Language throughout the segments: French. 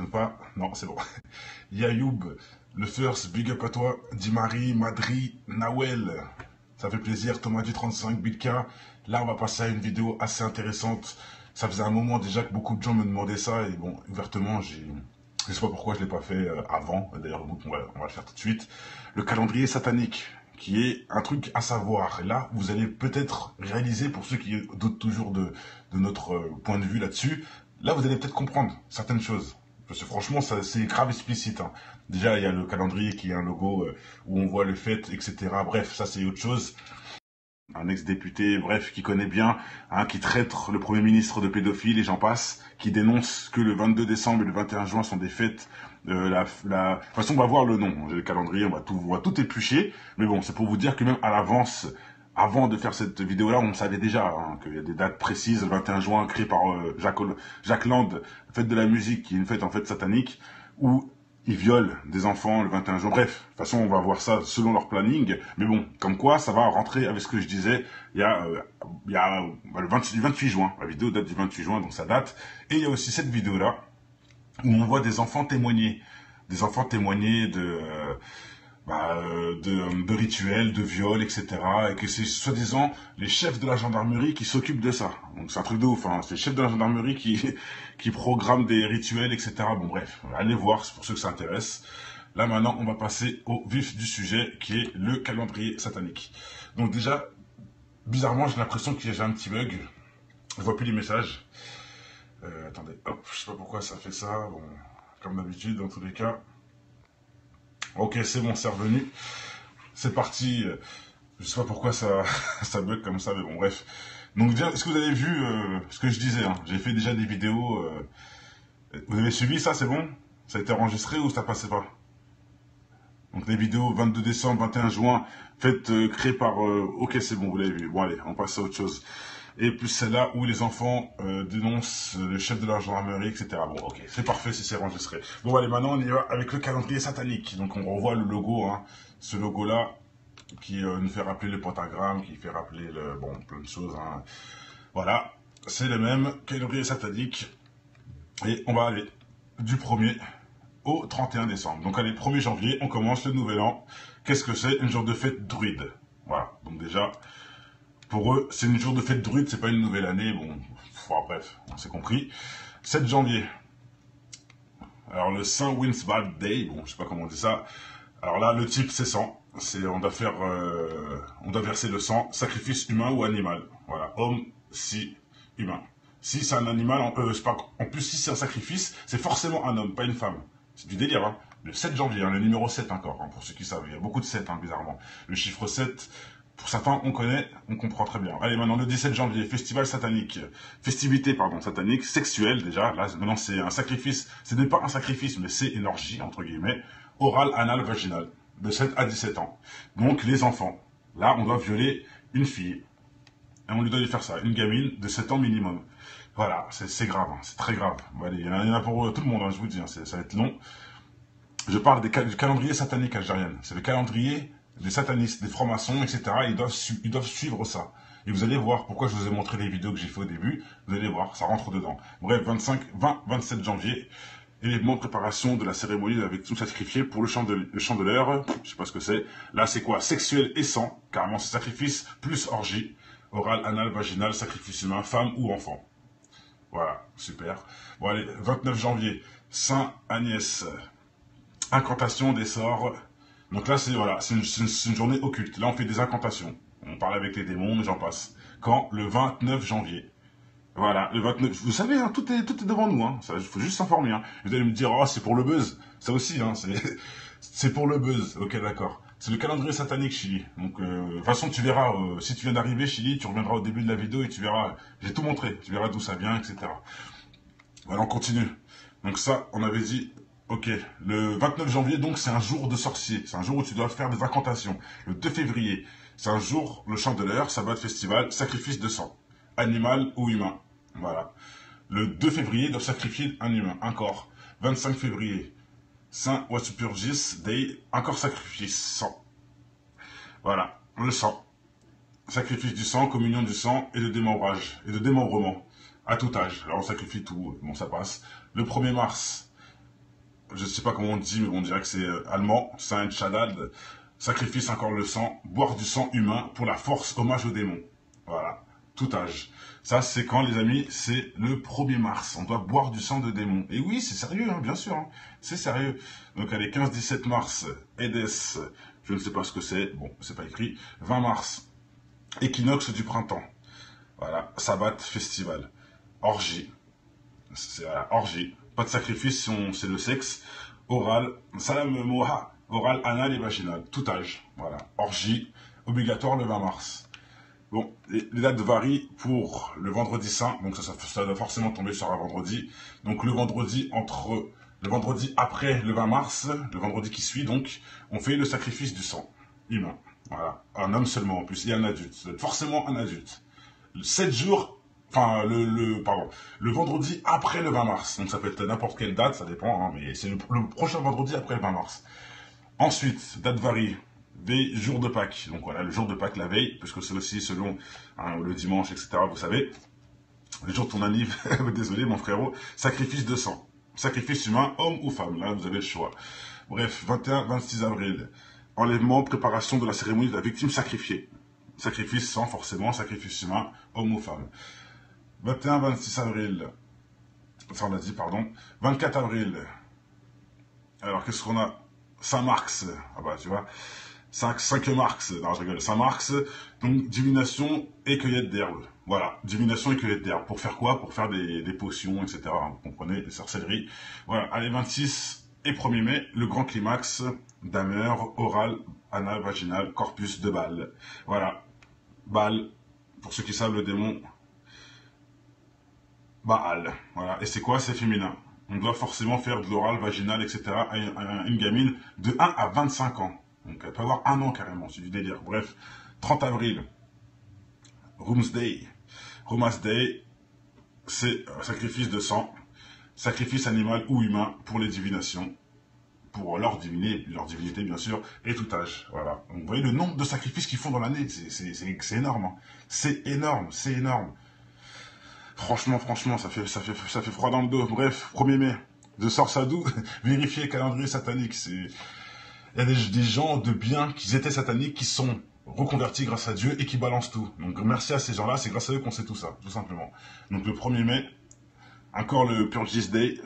t'aimes pas? Non, c'est bon. Yayoub, le first, big up à toi. Dimari, Madri, Nawel. Ça fait plaisir. Thomas du 35, Bilka. Là, on va passer à une vidéo assez intéressante. Ça faisait un moment déjà que beaucoup de gens me demandaient ça. Et bon, ouvertement, je sais pas pourquoi je l'ai pas fait avant. D'ailleurs, on va le faire tout de suite. Le calendrier satanique, qui est un truc à savoir. Et là, vous allez peut-être réaliser, pour ceux qui doutent toujours de notre point de vue là-dessus, là, vous allez peut-être comprendre certaines choses. Parce que franchement, c'est grave explicite. Hein. Déjà, il y a le calendrier qui est un logo où on voit le fait, etc. Bref, ça c'est autre chose. Un ex-député, bref, qui connaît bien, hein, qui traite le Premier ministre de pédophile et j'en passe, qui dénonce que le 22 décembre et le 21 juin sont des fêtes. De toute façon, on va voir le nom, le calendrier, on va tout éplucher. Mais bon, c'est pour vous dire que même à l'avance, avant de faire cette vidéo-là, on savait déjà hein, qu'il y a des dates précises. Le 21 juin, créé par Jacques Land, fête de la musique, qui est une fête en fait satanique, où ils violent des enfants le 21 juin. Bref, de toute façon, on va voir ça selon leur planning. Mais bon, comme quoi, ça va rentrer avec ce que je disais. Il y a le 28 juin. La vidéo date du 28 juin, donc ça date. Et il y a aussi cette vidéo-là, où on voit des enfants témoigner. Des enfants témoigner de rituels, de viols, etc. Et que c'est soi-disant les chefs de la gendarmerie qui s'occupent de ça. Donc c'est un truc de ouf, hein. C'est les chefs de la gendarmerie qui programment des rituels, etc. Bon bref, allez voir, c'est pour ceux que ça intéresse. Là maintenant, on va passer au vif du sujet, qui est le calendrier satanique. Donc déjà, bizarrement, j'ai l'impression que j'ai un petit bug. Je vois plus les messages. Attendez, hop, je sais pas pourquoi ça fait ça. Bon, comme d'habitude, dans tous les cas. Ok, c'est bon, c'est revenu. C'est parti. Je sais pas pourquoi ça, ça bug comme ça, mais bon, bref. Donc, est-ce que vous avez vu ce que je disais hein. J'ai fait déjà des vidéos. Vous avez suivi ça, c'est bon? Ça a été enregistré ou ça passait pas? Donc, les vidéos 22 décembre, 21 juin, faites créées par... ok, c'est bon, vous l'avez vu. Bon, allez, on passe à autre chose. Et plus celle-là où les enfants dénoncent le chef de la gendarmerie, etc. Bon, ok, c'est parfait si c'est enregistré. Bon, allez, maintenant on y va avec le calendrier satanique. Donc on revoit le logo, hein, ce logo-là, qui nous fait rappeler le pentagramme, qui fait rappeler bon, plein de choses. Hein. Voilà, c'est le même calendrier satanique. Et on va aller du 1er au 31 décembre. Donc allez, 1er janvier, on commence le nouvel an. Qu'est-ce que c'est? Un jour de fête druide. Voilà, donc déjà... Pour eux, c'est une jour de fête druide, c'est pas une nouvelle année, bon, bref, on s'est compris. 7 janvier. Alors le Saint Winsbad Day, bon, je sais pas comment on dit ça. Alors là, le type, c'est sang. On doit verser le sang, sacrifice humain ou animal. Voilà, homme, si, humain. Si c'est un animal, en plus, si c'est un sacrifice, c'est forcément un homme, pas une femme. C'est du délire, hein. Le 7 janvier, hein, le numéro 7 encore, hein, pour ceux qui savent. Il y a beaucoup de 7, hein, bizarrement. Le chiffre 7... Pour certains, on connaît, on comprend très bien. Allez, maintenant, le 17 janvier, festival satanique. Festivité, pardon, satanique, sexuelle, déjà. Là, maintenant, c'est un sacrifice. Ce n'est pas un sacrifice, mais c'est une orgie, entre guillemets. Oral, anal, vaginal. De 7 à 17 ans. Donc, les enfants. Là, on doit violer une fille. Et on lui doit lui faire ça. Une gamine de 7 ans minimum. Voilà, c'est grave, hein, c'est très grave. Bon, allez, il y en a pour tout le monde, hein, je vous dis, hein, ça va être long. Je parle du calendrier satanique algérien. C'est le calendrier des satanistes, des francs-maçons, etc. Ils doivent suivre ça. Et vous allez voir pourquoi je vous ai montré les vidéos que j'ai fait au début. Vous allez voir, ça rentre dedans. Bref, 27 janvier, élément de préparation de la cérémonie avec tout sacrifié pour le chandeleur. Je sais pas ce que c'est. Là, c'est quoi? Sexuel et sang. Carrément, c'est sacrifice plus orgie. Oral, anal, vaginal, sacrifice humain, femme ou enfant. Voilà, super. Bon, allez, 29 janvier, Saint Agnès. Incantation des sorts. Donc là, c'est voilà, c'est une journée occulte. Là, on fait des incantations. On parle avec les démons, mais j'en passe. Quand? Le 29 janvier. Voilà, le 29... Vous savez, hein, tout est devant nous. Hein. Il faut juste s'informer. Hein. Vous allez me dire, oh, c'est pour le buzz. Ça aussi, hein, c'est pour le buzz. Ok, d'accord. C'est le calendrier satanique, Chili. Donc, de toute façon, tu verras, si tu viens d'arriver, Chili, tu reviendras au début de la vidéo et tu verras, j'ai tout montré. Tu verras d'où ça vient, etc. Voilà, on continue. Donc ça, on avait dit... Ok, le 29 janvier, donc, c'est un jour de sorcier. C'est un jour où tu dois faire des incantations. Le 2 février, c'est un jour, le chandeleur, sabbat de festival, sacrifice de sang. Animal ou humain. Voilà. Le 2 février, ils doivent sacrifier un humain, un corps. 25 février, Saint Walpurgis Day, encore sacrifice, sang. Voilà, le sang. Sacrifice du sang, communion du sang et de démembrage, et de démembrement. À tout âge. Alors on sacrifie tout, bon ça passe. Le 1er mars, je sais pas comment on dit, mais bon, on dirait que c'est allemand, Saint Shadad, sacrifice encore le sang, boire du sang humain pour la force, hommage aux démons. Voilà, tout âge. Ça, c'est quand, les amis, c'est le 1er mars. On doit boire du sang de démons. Et oui, c'est sérieux, hein, bien sûr, hein, c'est sérieux. Donc, allez, 15-17 mars, Edès, je ne sais pas ce que c'est, bon, c'est pas écrit. 20 mars, équinoxe du printemps. Voilà, sabbat, festival. Orgie. C'est orgie. Pas de sacrifice, c'est le sexe. Oral, salam moha, oral, anal et vaginal. Tout âge. Voilà. Orgie, obligatoire le 20 mars. Bon, les dates varient pour le vendredi saint. Donc ça doit forcément tomber sur un vendredi. Donc le vendredi après le 20 mars, le vendredi qui suit, donc, on fait le sacrifice du sang humain. Voilà. Un homme seulement en plus, et un adulte. Forcément un adulte. 7 jours, enfin, le vendredi après le 20 mars. Donc ça peut être n'importe quelle date, ça dépend, hein, mais c'est le prochain vendredi après le 20 mars. Ensuite, date varie, veille, jour de Pâques. Donc voilà, le jour de Pâques, la veille, puisque c'est aussi selon hein, le dimanche, etc., vous savez. Le jour de ton anniversaire, désolé mon frérot, sacrifice de sang. Sacrifice humain, homme ou femme, là vous avez le choix. Bref, 21-26 avril, enlèvement, préparation de la cérémonie de la victime sacrifiée. Sacrifice sans forcément, sacrifice humain, homme ou femme. 21-26 avril, ça on a dit, pardon. 24 avril, alors qu'est-ce qu'on a? Saint-Marx, ah bah tu vois, 5 Marx, non je rigole, Saint-Marx, donc divination et cueillette d'herbe. Voilà, divination et cueillette d'herbe. Pour faire quoi? Pour faire des potions, etc. Vous comprenez, des sorcelleries. Voilà, allez, 26 et 1er mai, le grand climax, dameur, oral, anal, vaginal, corpus de Baal. Voilà, Baal, pour ceux qui savent le démon, Baal. Voilà, et c'est quoi? C'est féminin. On doit forcément faire de l'oral, vaginal, etc. à une gamine de 1 à 25 ans. Donc elle peut avoir 1 an carrément, c'est du délire. Bref, 30 avril, Room's Day. Romas Day, c'est sacrifice de sang, sacrifice animal ou humain pour les divinations, pour leur divinité bien sûr, et tout âge. Voilà. Donc, vous voyez le nombre de sacrifices qu'ils font dans l'année, c'est énorme. Hein. C'est énorme, c'est énorme. Franchement, ça fait froid dans le dos. Bref, 1er mai, de Sorsadou, vérifier le calendrier satanique. Il y a des gens de bien qui étaient sataniques, qui sont reconvertis grâce à Dieu et qui balancent tout. Donc merci à ces gens-là, c'est grâce à eux qu'on sait tout ça, tout simplement. Donc le 1er mai, encore le Purges Day,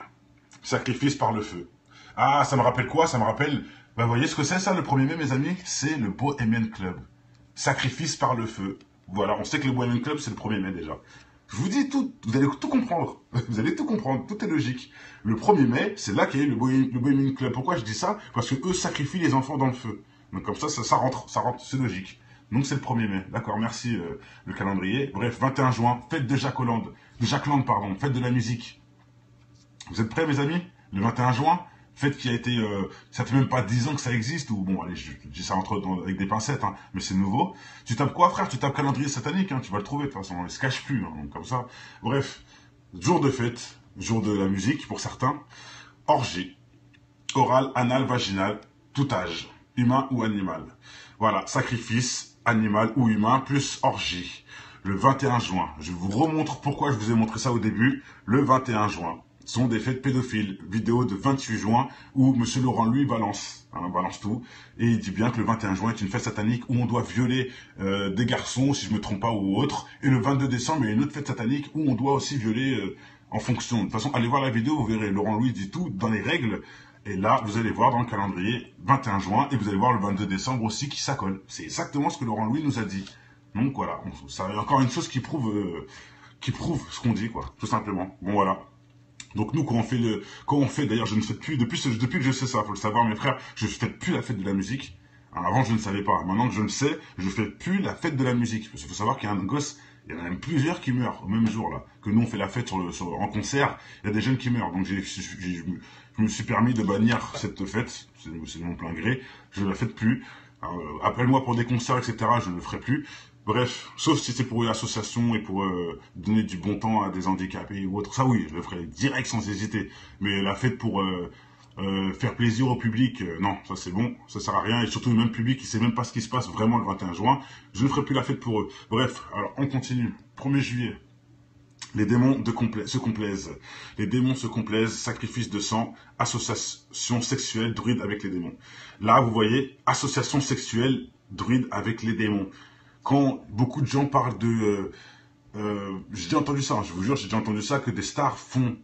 sacrifice par le feu. Ah, ça me rappelle quoi? Ça me rappelle, vous voyez ce que c'est ça le 1er mai, mes amis? C'est le Bohemian Club. Sacrifice par le feu. Voilà, on sait que le Bohemian Club, c'est le 1er mai déjà. Je vous dis tout, vous allez tout comprendre. Vous allez tout comprendre, tout est logique. Le 1er mai, c'est là qu'il y a eu le Bohemian Club. Pourquoi je dis ça? Parce que eux sacrifient les enfants dans le feu. Donc comme ça rentre, c'est logique. Donc c'est le 1er mai. D'accord, merci le calendrier. Bref, 21 juin, fête de Jacqueland, fête de la musique. Vous êtes prêts, mes amis? Le 21 juin, fête qui a été... ça fait même pas 10 ans que ça existe, ou bon, allez, je dis ça avec des pincettes, hein, mais c'est nouveau. Tu tapes quoi, frère? Tu tapes calendrier satanique, hein, tu vas le trouver, de toute façon, il se cache plus, hein, donc comme ça. Bref, jour de fête, jour de la musique, pour certains. Orgie, oral, anal, vaginal, tout âge, humain ou animal. Voilà, sacrifice, animal ou humain, plus orgie. Le 21 juin, je vous remontre pourquoi je vous ai montré ça au début, le 21 juin. Sont des fêtes pédophiles. Vidéo de 28 juin où M. Laurent, lui, balance tout. Et il dit bien que le 21 juin est une fête satanique où on doit violer des garçons, si je me trompe pas, ou autre. Et le 22 décembre, il y a une autre fête satanique où on doit aussi violer en fonction. De toute façon, allez voir la vidéo, vous verrez. Laurent Louis dit tout dans les règles. Et là, vous allez voir dans le calendrier 21 juin et vous allez voir le 22 décembre aussi qui s'accole. C'est exactement ce que Laurent Louis nous a dit. Donc voilà, ça encore une chose qui prouve ce qu'on dit, quoi, tout simplement. Bon voilà. Donc nous, quand on fait, d'ailleurs, je ne fais plus, depuis que je sais ça, faut le savoir, mes frères, je ne fais plus la fête de la musique. Alors, avant, je ne savais pas. Maintenant que je le sais, je ne fais plus la fête de la musique. Parce qu'il faut savoir qu'il y a un gosse, il y en a même plusieurs qui meurent au même jour, là. Que nous, on fait la fête en concert, il y a des jeunes qui meurent. Donc, je me suis permis de bannir cette fête. C'est de mon plein gré. Je ne la fais plus. Appelle-moi pour des concerts, etc. Je ne le ferai plus. Bref, sauf si c'est pour une association et pour donner du bon temps à des handicapés ou autre. Ça oui, je le ferai direct sans hésiter. Mais la fête pour faire plaisir au public, non, ça c'est bon, ça sert à rien. Et surtout le même public qui sait même pas ce qui se passe vraiment le 21 juin, je ne ferai plus la fête pour eux. Bref, alors on continue. 1er juillet, Les démons se complaisent. Les démons se complaisent, sacrifice de sang, association sexuelle, druide avec les démons. Là, vous voyez, association sexuelle, druide avec les démons. Quand beaucoup de gens parlent de... j'ai déjà entendu ça, hein, je vous jure, j'ai déjà entendu ça, que des stars font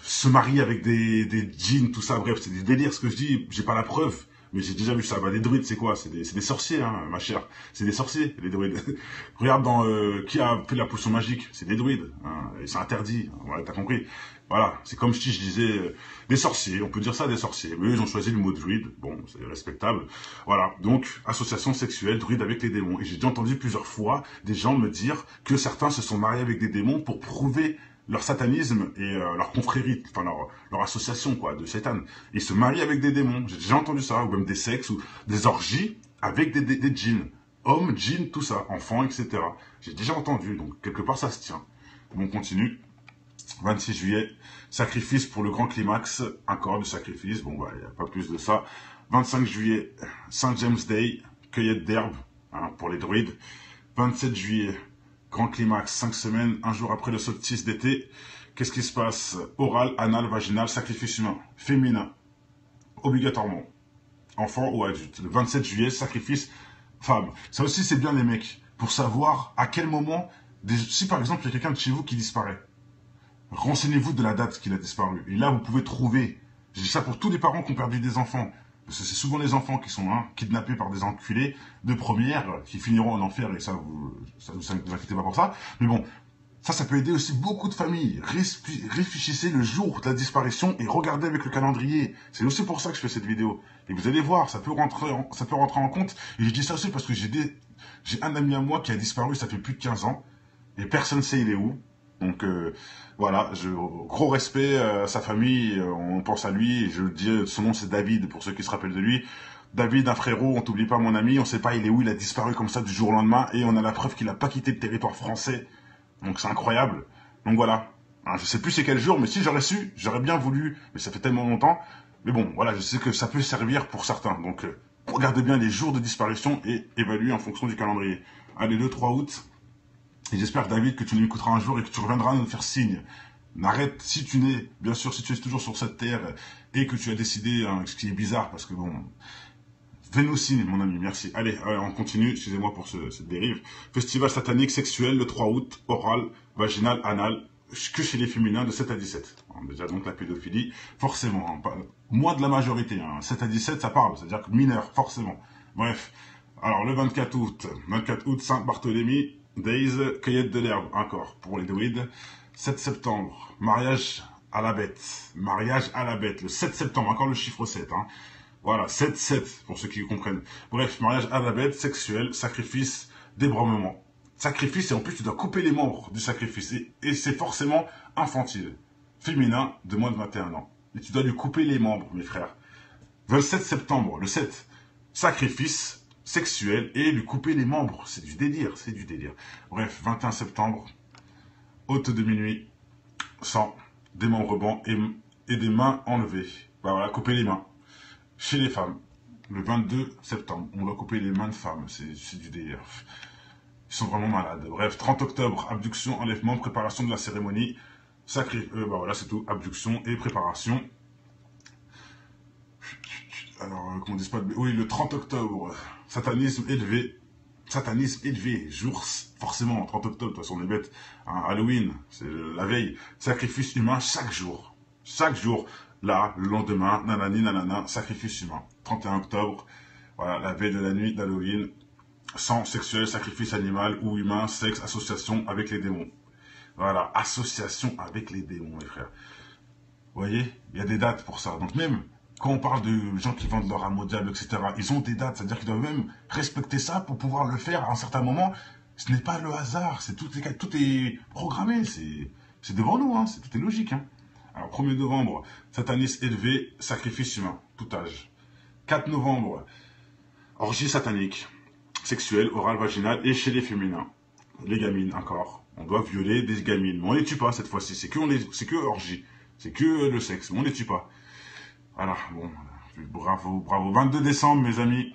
se marier avec des djinns, tout ça, bref, c'est des délires, ce que je dis, j'ai pas la preuve. Mais j'ai déjà vu ça. Bah, les druides, c'est quoi? C'est des sorciers, hein, ma chère. C'est des sorciers, les druides. Regarde dans qui a fait la potion magique. C'est des druides. Hein, et c'est interdit. Voilà, t'as compris. Voilà. C'est comme si je disais des sorciers. On peut dire ça, des sorciers. Mais eux, ils ont choisi le mot druide. Bon, c'est respectable. Voilà. Donc, association sexuelle, druide avec les démons. Et j'ai déjà entendu plusieurs fois des gens me dire que certains se sont mariés avec des démons pour prouver leur satanisme et leur confrérie, enfin leur association quoi, de Satan. Ils se marient avec des démons, j'ai déjà entendu ça, ou même des sexes, ou des orgies avec des djinns. Hommes, djinns, tout ça, enfants, etc. J'ai déjà entendu, donc quelque part ça se tient. Bon, on continue. 26 juillet, sacrifice pour le grand climax, un corps de sacrifice, bon bah il n'y a pas plus de ça. 25 juillet, Saint James Day, cueillette d'herbe, hein, pour les druides. 27 juillet, grand climax, 5 semaines, un jour après le solstice d'été. Qu'est-ce qui se passe? Oral, anal, vaginal, sacrifice humain, féminin, obligatoirement, enfant ou adulte. Le 27 juillet, sacrifice femme. Ça aussi, c'est bien les mecs, pour savoir à quel moment, si par exemple, il y a quelqu'un de chez vous qui disparaît, renseignez-vous de la date qu'il a disparu. Et là, vous pouvez trouver, je dis ça pour tous les parents qui ont perdu des enfants, parce que c'est souvent les enfants qui sont kidnappés par des enculés de première, qui finiront en enfer, et ça, vous inquiétez pas pour ça. Mais bon, ça peut aider aussi beaucoup de familles. Réfléchissez le jour de la disparition et regardez avec le calendrier. C'est aussi pour ça que je fais cette vidéo. Et vous allez voir, ça peut rentrer en compte. Et je dis ça aussi parce que j'ai un ami à moi qui a disparu, ça fait plus de 15 ans, et personne ne sait il est où. Donc voilà, gros respect à sa famille, on pense à lui, et je dis, son nom c'est David, pour ceux qui se rappellent de lui. David, un frérot, on t'oublie pas mon ami, on sait pas il est où, il a disparu comme ça du jour au lendemain, et on a la preuve qu'il a pas quitté le territoire français. Donc c'est incroyable. Donc voilà, hein, je sais plus c'est quel jour, mais si j'aurais su, j'aurais bien voulu, mais ça fait tellement longtemps. Mais bon, voilà, je sais que ça peut servir pour certains, donc regardez bien les jours de disparition et évaluez en fonction du calendrier. Allez, le 3 août. Et j'espère, David, que tu nous écouteras un jour et que tu reviendras nous faire signe. N'arrête, si tu n'es, bien sûr, si tu es toujours sur cette terre et que tu as décidé, hein, ce qui est bizarre, parce que bon, fais-nous signe, mon ami, merci. Allez, on continue, excusez-moi pour cette dérive. Festival satanique sexuel, le 3 août, oral, vaginal, anal, que chez les féminins de 7 à 17. Alors, déjà, donc, la pédophilie, forcément, hein, moins de la majorité, hein, 7 à 17, ça parle, c'est-à-dire que mineur, forcément. Bref. Alors, le 24 août, Saint-Barthélemy, Days, cueillette de l'herbe, encore, pour les druides. 7 septembre, mariage à la bête. Mariage à la bête, le 7 septembre, encore le chiffre 7, hein. Voilà, 7-7, pour ceux qui comprennent. Bref, mariage à la bête, sexuel, sacrifice, débromement. Sacrifice, et en plus, tu dois couper les membres du sacrifice. Et c'est forcément infantile. Féminin, de moins de 21 ans. Et tu dois lui couper les membres, mes frères. 27 septembre, le 7, sacrifice, sexuel et lui couper les membres. C'est du délire, c'est du délire. Bref, 21 septembre, haute de minuit, sang, démembrement et des mains enlevées. Bah voilà, couper les mains. Chez les femmes, le 22 septembre, on doit couper les mains de femmes. C'est du délire. Ils sont vraiment malades. Bref, 30 octobre, abduction, enlèvement, préparation de la cérémonie. Bah voilà, c'est tout. Abduction et préparation. Alors, qu'on dise pas de... Oui, le 30 octobre, satanisme élevé, jour, forcément, 30 octobre, de toute façon, on est bête, hein, Halloween, c'est la veille, sacrifice humain chaque jour, là, le lendemain, nanani, nanana, sacrifice humain, 31 octobre, voilà, la veille de la nuit d'Halloween, sang sexuel, sacrifice animal ou humain, sexe, association avec les démons. Voilà, association avec les démons, mes frères. Vous voyez, il y a des dates pour ça, donc même... Quand on parle de gens qui vendent leur âme au diable, etc., ils ont des dates, c'est-à-dire qu'ils doivent même respecter ça pour pouvoir le faire à un certain moment. Ce n'est pas le hasard, tout est programmé, c'est devant nous, hein, tout est logique. Hein. Alors, 1er novembre, satanisme élevé, sacrifice humain, tout âge. 4 novembre, orgie satanique, sexuelle, orale, vaginale et chez les féminins. Les gamines, encore. On doit violer des gamines. Mais on ne les tue pas cette fois-ci, c'est que orgie, c'est que le sexe, mais on ne les tue pas. Voilà, bon, bravo. 22 décembre, mes amis.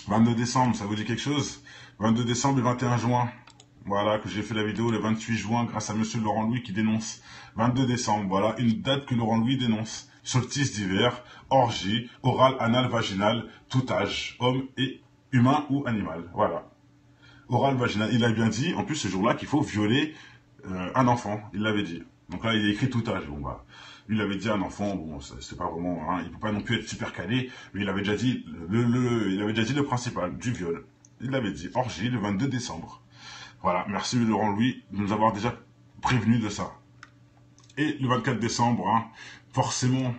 22 décembre, ça vous dit quelque chose? 22 décembre et 21 juin. Voilà, que j'ai fait la vidéo le 28 juin grâce à monsieur Laurent Louis qui dénonce. 22 décembre, voilà, une date que Laurent Louis dénonce. Solstice d'hiver, orgie, oral, anal, vaginal, tout âge, homme et humain ou animal. Voilà. Oral, vaginal. Il a bien dit, en plus ce jour-là, qu'il faut violer un enfant. Il l'avait dit. Donc là, il a écrit tout âge. Bon, bah, il avait dit un enfant, bon, c'est pas vraiment, hein, il peut pas non plus être super calé, mais il avait déjà dit il avait déjà dit le principal, du viol. Il l'avait dit, orgie, le 22 décembre. Voilà, merci Laurent Louis de nous avoir déjà prévenu de ça. Et le 24 décembre, hein, forcément,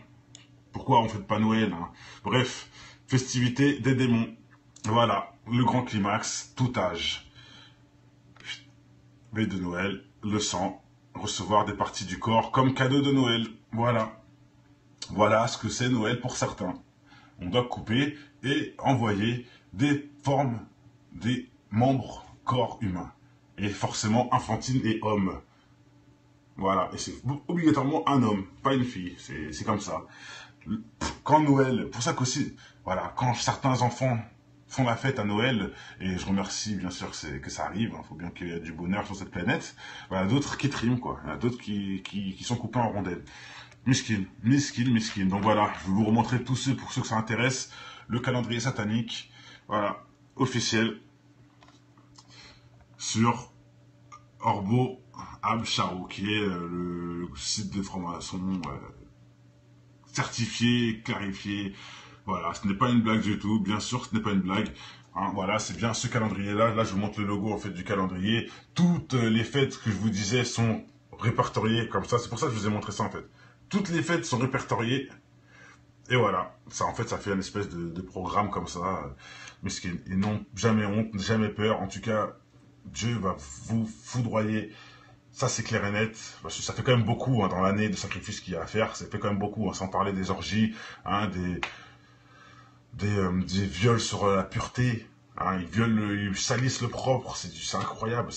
pourquoi on fête pas Noël, hein. Bref, festivité des démons. Voilà, le grand climax, tout âge. Veille de Noël, le sang, recevoir des parties du corps comme cadeau de Noël. Voilà. Voilà ce que c'est Noël pour certains. On doit couper et envoyer des formes, des membres corps humains. Et forcément infantile et homme. Voilà, et c'est obligatoirement un homme, pas une fille, c'est comme ça. Quand Noël, pour ça qu'aussi, voilà, quand certains enfants font la fête à Noël, et je remercie bien sûr que ça arrive, il faut bien qu'il y ait du bonheur sur cette planète, voilà, d'autres qui triment, quoi, il y en a d'autres qui sont coupés en rondelles. Miskin, miskin, miskin. Donc voilà, je vais vous remontrer tous ceux, pour ceux que ça intéresse, le calendrier satanique, voilà, officiel, sur Orbo Abcharo, qui est le site de franc-maçon certifié, clarifié. Voilà, ce n'est pas une blague du tout, bien sûr ce n'est pas une blague. Hein, voilà, c'est bien ce calendrier-là. Là, je vous montre le logo en fait du calendrier. Toutes les fêtes que je vous disais sont répertoriées comme ça. C'est pour ça que je vous ai montré ça en fait. Toutes les fêtes sont répertoriées. Et voilà, ça en fait, ça fait une espèce de programme comme ça. Mais ils n'ont jamais honte, jamais peur. En tout cas, Dieu va vous foudroyer. Ça, c'est clair et net. Parce que ça fait quand même beaucoup hein, dans l'année de sacrifices qu'il y a à faire. Ça fait quand même beaucoup, hein, sans parler des orgies, hein, des viols sur la pureté. Hein, ils salissent le propre. C'est incroyable,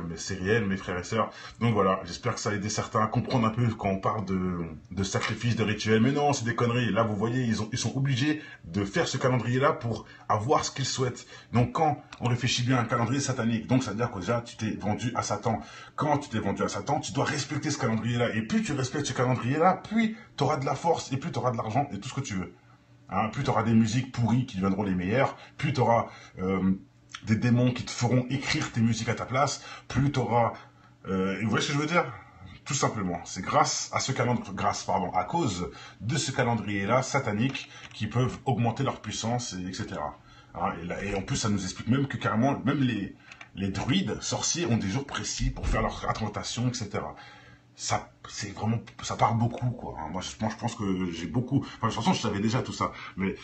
mais c'est réel, mes frères et sœurs. Donc voilà, j'espère que ça a aidé certains à comprendre un peu quand on parle de sacrifices, de rituels. Mais non, c'est des conneries. Là, vous voyez, ils sont obligés de faire ce calendrier-là pour avoir ce qu'ils souhaitent. Donc quand on réfléchit bien à un calendrier satanique, donc ça veut dire que déjà, tu t'es vendu à Satan. Quand tu t'es vendu à Satan, tu dois respecter ce calendrier-là. Et plus tu respectes ce calendrier-là, plus tu auras de la force et plus tu auras de l'argent et tout ce que tu veux. Hein, plus tu auras des musiques pourries qui deviendront les meilleures, plus tu auras des démons qui te feront écrire tes musiques à ta place, plus tu auras... vous voyez ce que je veux dire? Tout simplement, c'est grâce à ce calendrier, à cause de ce calendrier-là satanique qui peuvent augmenter leur puissance, etc. Hein, et en plus, ça nous explique même que carrément, même les druides, sorciers, ont des jours précis pour faire leur incantation, etc. Ça, c'est vraiment, ça parle beaucoup, quoi. Moi, je pense que j'ai beaucoup, enfin, de toute façon, je savais déjà tout ça, mais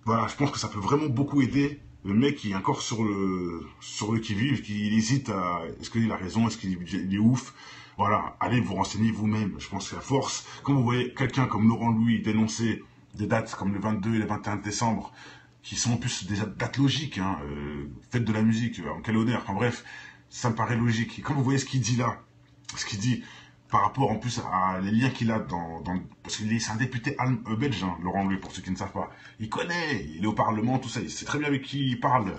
voilà, je pense que ça peut vraiment beaucoup aider le mec qui est encore sur le qui-vive, qui hésite à, est-ce qu'il a raison, est-ce qu'il est ouf. Voilà, allez vous renseigner vous-même. Je pense qu'à force, quand vous voyez quelqu'un comme Laurent Louis dénoncer des dates comme le 22 et le 21 décembre, qui sont en plus des dates logiques, hein, fête de la musique, en quel honneur, enfin bref, ça me paraît logique. Et quand vous voyez ce qu'il dit là, ce qu'il dit, par rapport en plus à les liens qu'il a parce qu'il c'est un député belge, hein, Laurent Louis, pour ceux qui ne savent pas. Il connaît, il est au Parlement, tout ça, il sait très bien avec qui il parle.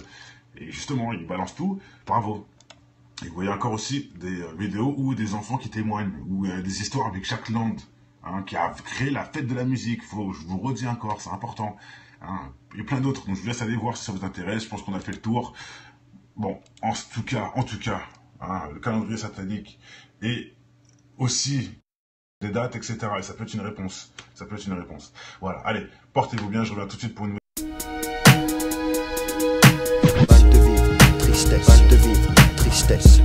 Et justement, il balance tout, bravo. Et vous voyez encore aussi des vidéos où des enfants qui témoignent, ou des histoires avec Jacques Land, hein, qui a créé la fête de la musique. Je vous redis encore, c'est important. Hein. Et plein d'autres, donc je vous laisse aller voir si ça vous intéresse, je pense qu'on a fait le tour. Bon, en tout cas, hein, le calendrier satanique et aussi des dates, etc. Et ça peut être une réponse. Ça peut être une réponse. Voilà, allez, portez-vous bien, je reviens tout de suite pour une... Mal de vivre, tristesse. Mal de vivre, tristesse.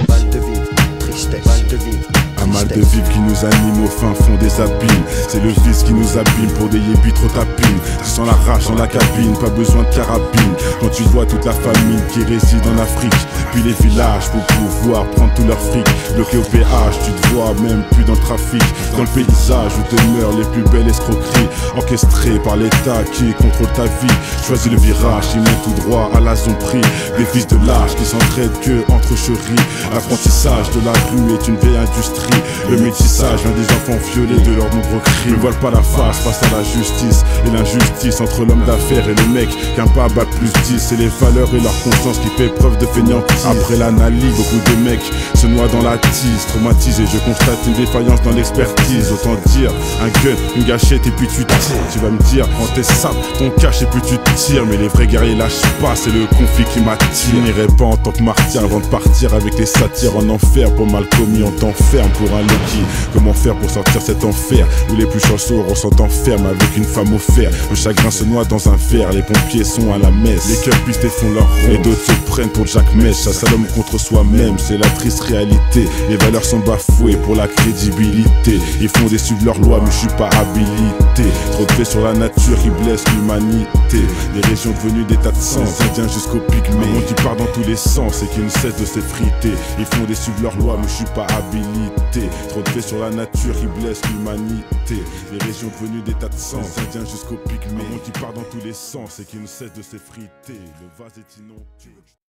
Mal de vivre, tristesse. Mal de vivre. Un mal de vivre qui nous anime au fin fond des abîmes. C'est le vice qui nous abîme pour des yébis trop tapines. Tu sens la rage dans la cabine, pas besoin de carabine. Quand tu vois toute la famille qui réside en Afrique, puis les villages pour pouvoir prendre tout leur fric. Bloqué au péage, tu te vois même plus dans le trafic. Dans le paysage où demeurent les plus belles escroqueries, orchestrées par l'État qui contrôle ta vie. Choisis le virage, il mène tout droit à la zone pris. Des fils de lâches qui s'entraident que entre chéris. L'apprentissage de la rue est une vieille industrie. Le métissage vient des enfants violés de leurs nombreux crimes. Ne voilent pas la face face à la justice et l'injustice entre l'homme d'affaires et le mec qu'un pas bac plus 10. C'est les valeurs et leur conscience qui fait preuve de fainéantise. Après l'analyse, beaucoup de mecs se noient dans la tise. Traumatisé, je constate une défaillance dans l'expertise. Autant dire, un gun, une gâchette et puis tu tires. Tu vas me dire, prends tes sapes, ton cache et puis tu tires. Mais les vrais guerriers lâchent pas, c'est le conflit qui m'attire. Je n'irai pas en tant que martyr avant de partir avec les satires en enfer. Pour mal commis, on t'enferme pour un Loki. Comment faire pour sortir cet enfer où les plus chanceux ressentent enferme avec une femme au fer. Le chagrin se noie dans un verre, les pompiers sont à la messe. Les cœurs pistés font leur rond et d'autres se prennent pour Jack Mesh. Chasse à l'homme contre soi-même, c'est la triste réalité. Les valeurs sont bafouées pour la crédibilité. Ils font désuivre leurs lois mais je suis pas habilité. Trop de faits sur la nature qui blessent l'humanité. Les régions devenues des tas de sens, indiens jusqu'au pygmée. Un monde qui part dans tous les sens et qui ne cesse de s'effriter. Ils font désuivre leurs lois mais je suis pas habilité. Trop de faits sur la nature qui blessent l'humanité. Les régions devenues des tas de sens, indiens jusqu'au pygmée. Un monde qui part dans tous les sens et qui ne cesse de s'effriter. Le vase est inondé.